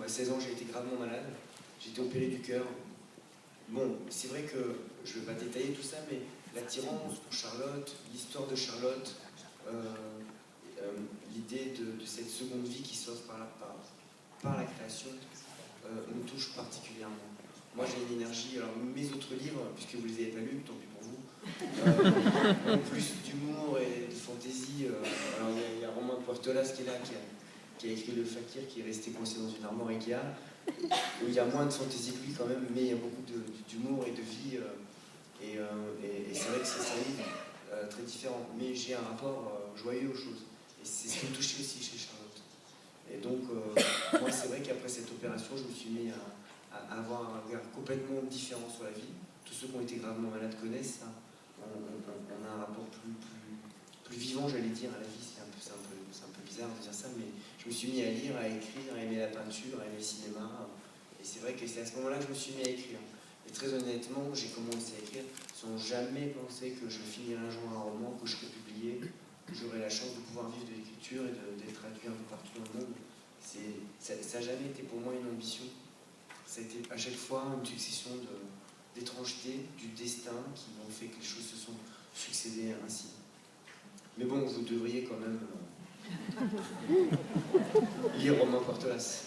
16 ans, j'ai été gravement malade. J'ai été opéré du cœur. Bon, c'est vrai que je ne vais pas détailler tout ça, mais l'attirance pour Charlotte, l'histoire de Charlotte, l'idée de cette seconde vie qui s'offre par la création, me touche particulièrement. Moi, j'ai une énergie. Alors, mes autres livres, puisque vous ne les avez pas lus, tant pis pour vous, en plus d'humour et de fantaisie. Alors, il y a Romain Puertolas qui est là, qui a écrit Le Fakir, qui est resté coincé dans une armoire Ikea, où il y a moins de fantaisie que lui quand même, mais il y a beaucoup d'humour et de vie. Et c'est vrai que c'est un livre très différent. Mais j'ai un rapport joyeux aux choses. Et c'est ce qui me touchait aussi chez Charlotte. Et donc, moi, c'est vrai qu'après cette opération, je me suis mis à avoir un regard complètement différent sur la vie. Tous ceux qui ont été gravement malades connaissent ça. On a un rapport plus vivant, j'allais dire, à la vie. C'est un peu bizarre de dire ça, mais je me suis mis à lire, à écrire, à aimer la peinture, à aimer le cinéma. Et c'est vrai que c'est à ce moment-là que je me suis mis à écrire. Et très honnêtement, j'ai commencé à écrire sans jamais penser que je finirais un jour un roman, que je serais publié, que j'aurais la chance de pouvoir vivre de l'écriture et d'être traduit un peu partout dans le monde. Ça n'a jamais été pour moi une ambition. Ça a été à chaque fois une succession d'étrangetés, du destin qui ont fait que les choses se sont succédées ainsi. Mais bon, vous devriez quand même lire Romain Puertolas.